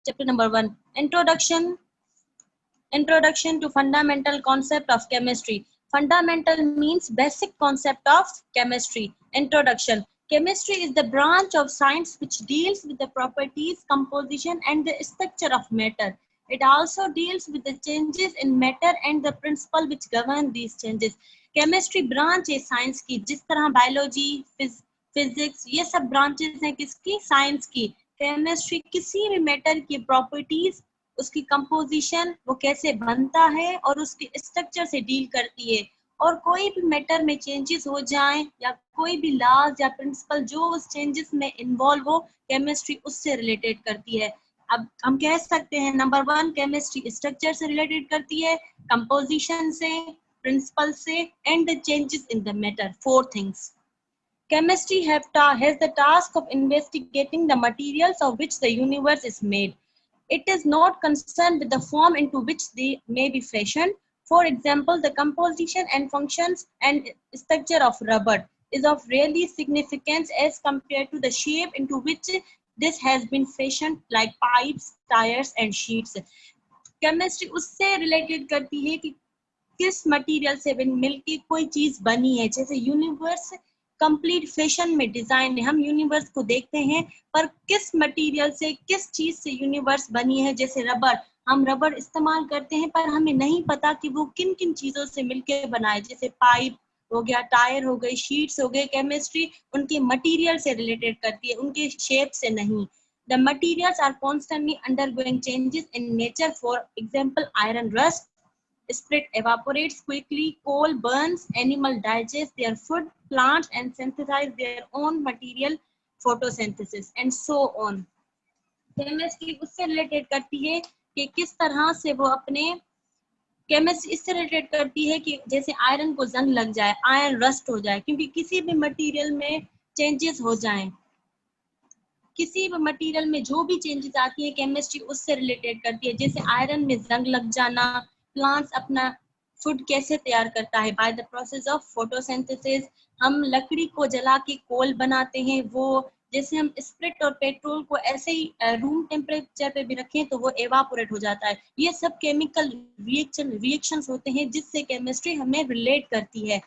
Chapter number 1, Introduction to fundamental concept of chemistry. Fundamental means basic concept of chemistry. Introduction. Chemistry is the branch of science which deals with the properties, composition and the structure of matter. It also deals with the changes in matter and the principle which govern these changes. Chemistry branch है science की, जिस तरह biology, physics ये सब branches हैं किसकी? Science की. Chemistry किसी भी matter की properties, उसकी कंपोजिशन, वो कैसे बनता है और उसके स्ट्रक्चर से डील करती है. और कोई भी मैटर में चेंजेस हो जाएं या कोई भी लॉज या प्रिंसिपल जो उस चेंजेस में इन्वॉल्व हो, केमिस्ट्री उससे रिलेटेड करती है. अब हम कह सकते हैं नंबर 1, केमिस्ट्री स्ट्रक्चर से रिलेटेड करती है, कंपोजिशन से, प्रिंसिपल से and the changes in the matter. 4 things. Chemistry has the task of investigating the materials of which the universe is made. It is not concerned with the form into which they may be fashioned. For example, the composition and functions and structure of rubber is of really significance as compared to the shape into which this has been fashioned, like pipes, tires and sheets. Chemistry उससे related करती है कि किस material से मिलके कोई चीज बनी है. जैसे यूनिवर्स कंप्लीट फैशन में डिजाइन है, हम यूनिवर्स को देखते हैं पर किस मटेरियल से, किस चीज से यूनिवर्स बनी है. जैसे रबर, हम रबर इस्तेमाल करते हैं पर हमें नहीं पता कि वो किन किन चीजों से मिलके बना है. जैसे पाइप हो गया, टायर हो गए, शीट्स हो गए. केमिस्ट्री उनके मटेरियल से रिलेटेड करती है, उनके शेप से नहीं. The materials are constantly undergoing changes in nature. For example, iron rust, spirit evaporates quickly, coal burns, animal digest their food, plants and synthesize their own material, photosynthesis and so on. Chemistry उससे related करती है कि किस तरह से वो अपने, chemistry इससे रिलेटेड करती है कि जैसे आयरन को जंग लग जाए, आयरन रस्ट हो जाए, क्योंकि किसी भी मटेरियल में चेंजेस हो जाएं, किसी भी मटेरियल में जो भी चेंजेस आती है केमिस्ट्री उससे रिलेटेड करती है. जैसे आयरन में जंग लग जाना, प्लांट्स अपना फूड कैसे तैयार करता है, by the process of photosynthesis. हम लकड़ी को जला के कोल बनाते हैं, वो जैसे हम स्प्रिट और पेट्रोल को ऐसे ही रूम टेम्परेचर पे भी रखें तो वो एवापोरेट हो जाता है. ये सब केमिकल रिएक्शंस होते हैं जिससे केमिस्ट्री हमें रिलेट करती है.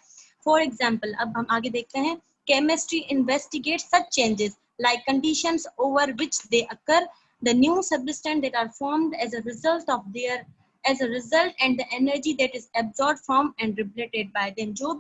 फॉर एग्जाम्पल, अब हम आगे देखते हैं. Chemistry investigate such changes like conditions over which they occur, the new substance that are formed as a result and the energy that is absorbed from and liberated by them. जो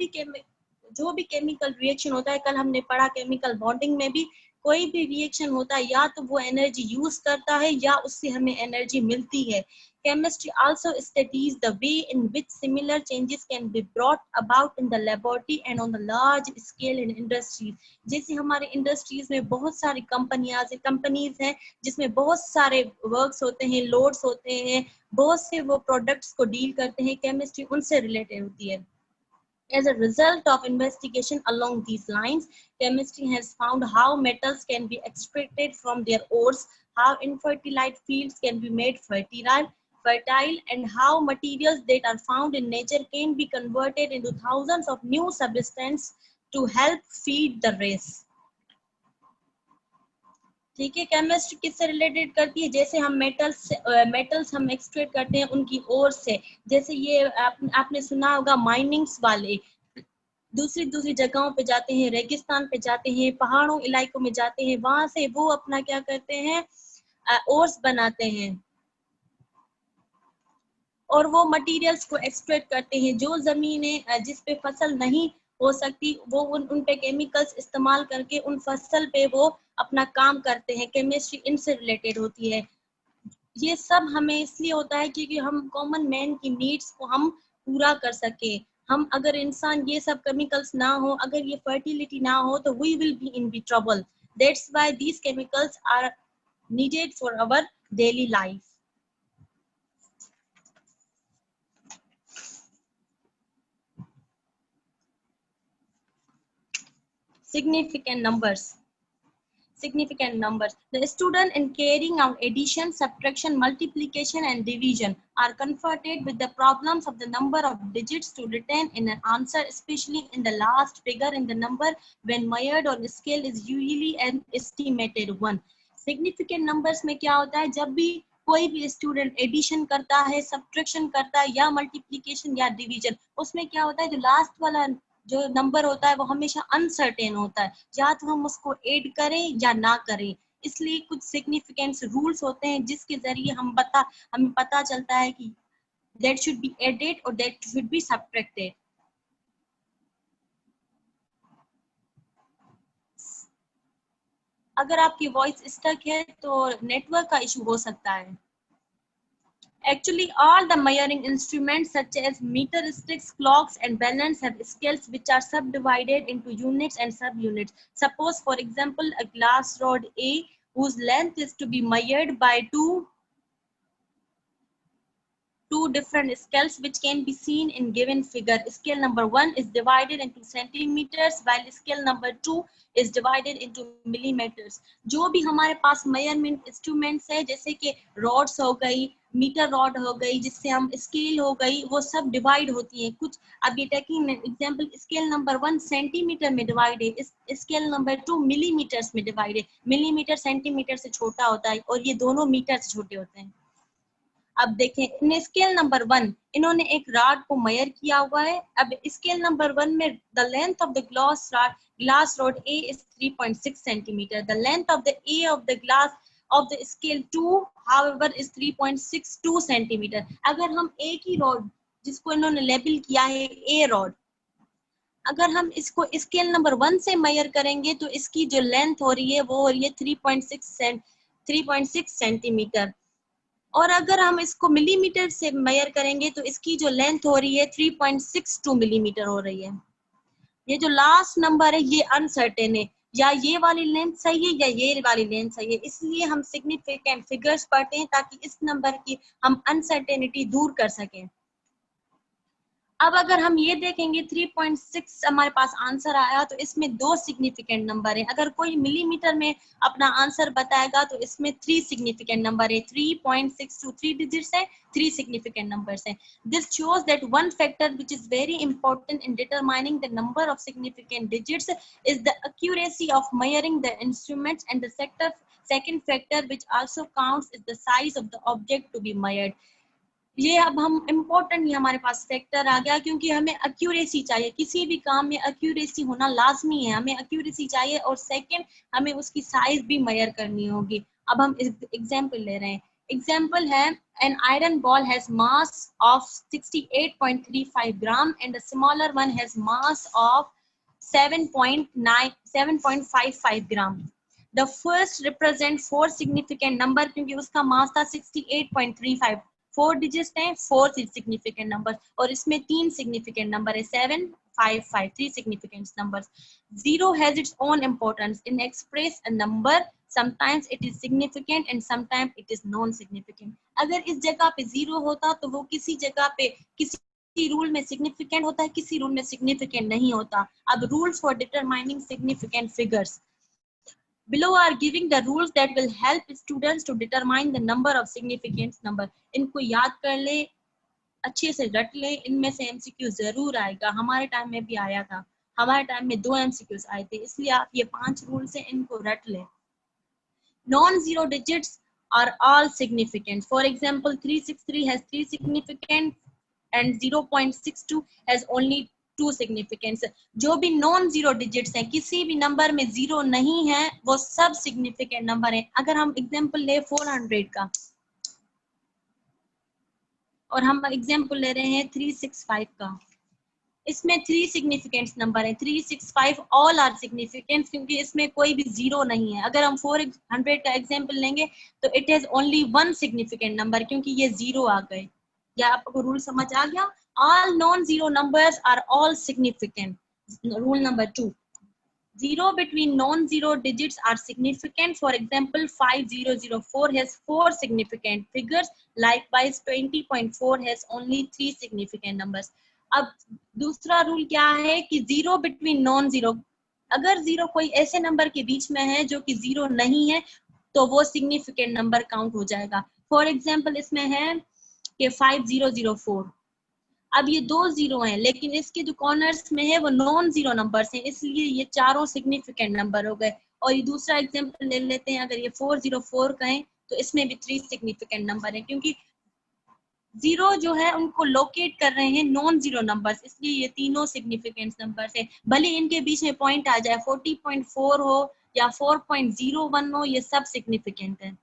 भी chemical reaction होता है, कल हमने पढ़ा chemical bonding में भी कोई भी रिएक्शन होता है या तो वो एनर्जी यूज करता है या उससे हमें एनर्जी मिलती है. Chemistry also studies the way in which similar changes can be brought about in the laboratory and on the large scale in industries. जैसे हमारे इंडस्ट्रीज में बहुत सारी कंपनीज हैं जिसमें बहुत सारे वर्क्स होते हैं, लोड्स होते हैं, बहुत से वो प्रोडक्ट्स को डील करते हैं. केमिस्ट्री उनसे रिलेटेड होती है. As a result of investigation along these lines, chemistry has found how metals can be extracted from their ores, how infertile fields can be made fertile, and how materials that are found in nature can be converted into thousands of new substances to help feed the race. ठीक है. Chemistry किससे related करती है? जैसे हम metals हम extract करते हैं उनकी ओर से. जैसे ये आपने सुना होगा माइनिंग्स वाले दूसरी जगहों पे जाते हैं, रेगिस्तान पे जाते हैं, पहाड़ों इलाकों में जाते हैं, वहां से वो अपना क्या करते हैं, ओर्स बनाते हैं और वो मटेरियल्स को एक्सट्रैक्ट करते हैं. जो जमीनें जिस पे फसल नहीं हो सकती वो उन पे केमिकल्स इस्तेमाल करके उन फसल पे वो अपना काम करते हैं. केमिस्ट्री इनसे रिलेटेड होती है. ये सब हमें इसलिए होता है क्योंकि हम कॉमन मैन की नीड्स को हम पूरा कर सके. हम अगर इंसान ये सब केमिकल्स ना हो, अगर ये फर्टिलिटी ना हो तो we will be in be trouble. That's why these chemicals are needed for our daily life. Significant numbers. The student in carrying out addition, subtraction, multiplication and division are confronted with the problems of the number of digits to retain in an answer, especially in the last figure in the number when measured on scale is usually an estimated one. Significant numbers में क्या होता है? जब भी कोई भी student addition करता है, सब्ट्रैक्शन करता है, या मल्टीप्लिकेशन या डिवीजन, उसमें क्या होता है, जो लास्ट वाला जो नंबर होता है वो हमेशा अनसर्टेन होता है, या तो हम उसको ऐड करें या ना करें। इसलिए कुछ सिग्निफिकेंस रूल्स होते हैं जिसके जरिए हमें पता चलता है कि that should be added or that should be subtracted. अगर आपकी वॉइस स्टक है तो नेटवर्क का इशू हो सकता है। Actually, all the measuring instruments such as meter sticks, clocks, and balance have scales which are subdivided into units and subunits. Suppose, for example, a glass rod A whose length is to be measured by two different scales which can be seen in given figure. Scale number 1 is divided into centimeters while scale number 2 is divided into millimeters. जो भी हमारे पास measurement instruments है, जैसे कि rods हो गई, metre rod हो गई, जिससे हम स्केल हो गई, वो सब डिवाइड होती है कुछ। अब ये taking example, scale number 1 centimetre में डिवाइड है, स्केल नंबर 2 मिलीमीटर्स में डिवाइड है। मिलीमीटर सेंटीमीटर से छोटा होता है और ये दोनों मीटर से छोटे होते हैं। अब देखें, इन स्केल नंबर 1 इन्होंने एक रॉड को मेजर किया हुआ है। अब स्केल नंबर 1 में the length of the glass rod A is 3.6 centimetre, the length of the A of the glass of the scale 2 however is 3.62 centimetre. अगर हम एक ही रॉड जिसको इन्होंने लेबल किया है ए रॉड, अगर हम इसको स्केल नंबर 1 से मेजर करेंगे तो इसकी जो लेंथ हो रही है वो हो रही है 3.6 सेंटीमीटर, और अगर हम इसको मिलीमीटर से मेजर करेंगे तो इसकी जो लेंथ हो रही है 3.62 मिलीमीटर हो रही है। ये जो लास्ट नंबर है ये अनसर्टेन है, या ये वाली लेंथ सही है या ये वाली लेंथ सही है, इसलिए हम सिग्निफिकेंट फिगर्स पढ़ते हैं ताकि इस नंबर की हम अनसर्टेनिटी दूर कर सकें। अब अगर हम ये देखेंगे 3.6 हमारे पास आंसर आया तो इसमें दो सिग्निफिकेंट नंबर है। अगर कोई मिलीमीटर में अपना आंसर बताएगा तो इसमें 3 सिग्निफिकेंट नंबर है। 3.62 3 डिजिट्स है, 3 सिग्निफिकेंट नंबर्स हैं। This shows that one factor which is very important in determining the number of significant digits is the accuracy of measuring the instruments, and the second factor which also counts is the size of the object to be measured. ये अब हम important ही हमारे पास factor आ गया, क्योंकि हमें accuracy चाहिए, किसी भी काम में एक्यूरेसी होना लाजमी है, हमें एक्यूरेसी चाहिए, और सेकंड हमें उसकी साइज भी मेजर करनी होगी। अब हम एग्जांपल ले रहे हैं। एग्जांपल है, an iron ball has mass of 68.35 gram and the smaller one has mass of 7.55 gram. The first represent 4 significant number, क्योंकि उसका मास था 68.35, 4 डिजिट हैं, 4 सिग्निफिकेंट नंबर, और इसमें 3 सिग्निफिकेंट नंबर है, 7, 5, 5, 3 significant numbers. Zero has its own importance in express a number. Sometimes it is significant and sometimes it is non-significant. अगर इस जगह पे जीरो होता तो वो किसी जगह पे किसी रूल में सिग्निफिकेंट होता है, किसी रूल में सिग्निफिकेंट नहीं होता। अब rules for determining significant figures below are giving the rules that will help students to determine the number of significant number. इनको याद कर ले, अच्छे से रट ले, इनमें से एमसीक्यू जरूर आएगा। हमारे टाइम में भी आया था, हमारे टाइम में 2 एमसीक्यूज आए थे, इसलिए आप ये 5 रूल्स हैं, इनको रट ले। Non-zero digits are all significant. For example, 363 has 3 significant and 0.62 has only 2 significance. जो भी नॉन जीरो डिजिट्स हैं, किसी भी नंबर में जीरो नहीं है, वो सब सिग्निफिकेंट नंबर हैं। अगर हम एग्जांपल ले 400 का, और हम एग्जांपल ले रहे हैं 365 का, इसमें 3 सिग्निफिकेंट नंबर है। 365 ऑल आर सिग्निफिकेंट, क्योंकि इसमें कोई भी जीरो नहीं है। अगर हम 400 का एग्जांपल लेंगे तो it has only 1 significant number, क्योंकि ये जीरो आ गए। या आपको रूल समझ आ गया? All non-zero numbers are all significant. Rule number 2. Zero between non-zero digits are significant. For example, 5004 has 4 significant figures. Likewise, 20.4 has only 3 significant numbers. अब दूसरा rule क्या है कि जीरो बिटवीन नॉन जीरो, अगर जीरो कोई ऐसे नंबर के बीच में है जो कि जीरो नहीं है तो वो सिग्निफिकेंट नंबर काउंट हो जाएगा। फॉर एग्जांपल इसमें है कि 5004, अब ये 2 जीरो हैं, लेकिन इसके जो कॉर्नर्स में है वो नॉन जीरो नंबर्स हैं, इसलिए ये चारों सिग्निफिकेंट नंबर हो गए। और ये दूसरा एग्जांपल ले लेते हैं, अगर ये 404 कहें तो इसमें भी 3 सिग्निफिकेंट नंबर है, क्योंकि जीरो जो है उनको लोकेट कर रहे हैं नॉन जीरो नंबर्स, इसलिए ये तीनों सिग्निफिकेंट नंबर्स है। भले इनके बीच में पॉइंट आ जाए, 40.4 हो या 4.01 हो, ये सब सिग्निफिकेंट है।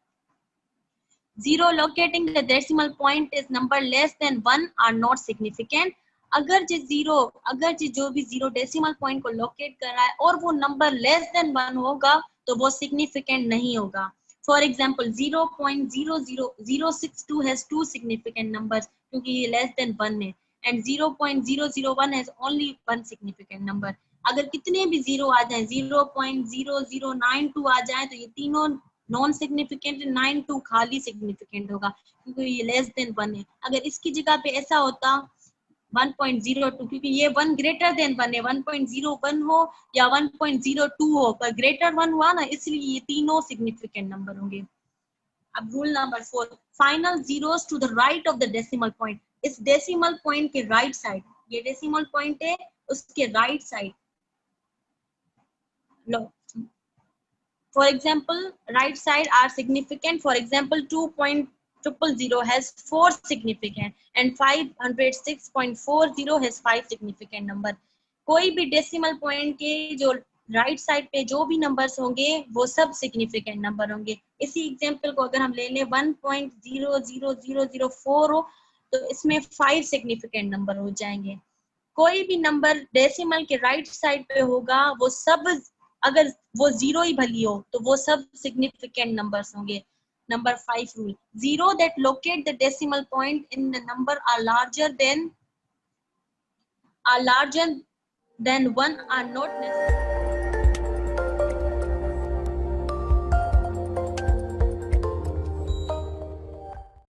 Zero locating the decimal point is number less than 1 are not significant. अगर जो भी जीरो डेसिमल पॉइंट को लोकेट कर रहा है और वो नंबर लेस देन 1 होगा तो वो सिग्निफिकेंट नहीं होगा। For example 0.00062 has 2 significant numbers क्योंकि ये लेस देन 1 है, and 0.001 has only 1 significant number. अगर कितने भी जीरो आ जाए, 0.0092 आ जाए, तो ये तीनों नॉन सिग्निफिकेंट, 92 खाली सिग्निफिकेंट होगा क्योंकि ये लेस देन 1 है। अगर इसकी जगह पे ऐसा होता 1.02, क्योंकि ये 1 ग्रेटर देन 1 है, 1.01 हो या 1.02 हो, पर ग्रेटर 1 हुआ ना, इसलिए ये तीनों सिग्निफिकेंट नंबर होंगे। अब rule number 4, final zeros to the right of the decimal point. इस डेसिमल पॉइंट के राइट साइड, ये डेसिमल पॉइंट है उसके राइट साइड लो, for example right side are significant. For example 2.000 has 4 significant and 506.40 has 5 significant number. कोई भी decimal point के जो राइट साइड पे जो भी नंबर्स होंगे वो सब सिग्निफिकेंट नंबर होंगे। इसी एग्जांपल को अगर हम ले लें 1.00004 हो तो इसमें 5 सिग्निफिकेंट नंबर हो जाएंगे। कोई भी नंबर डेसिमल के राइट साइड पे होगा वो सब, अगर वो जीरो ही भली हो तो वो सब सिग्निफिकेंट नंबर्स होंगे। Number 5 rule, zero that locate the decimal point in the number are larger than 1 are not necessary.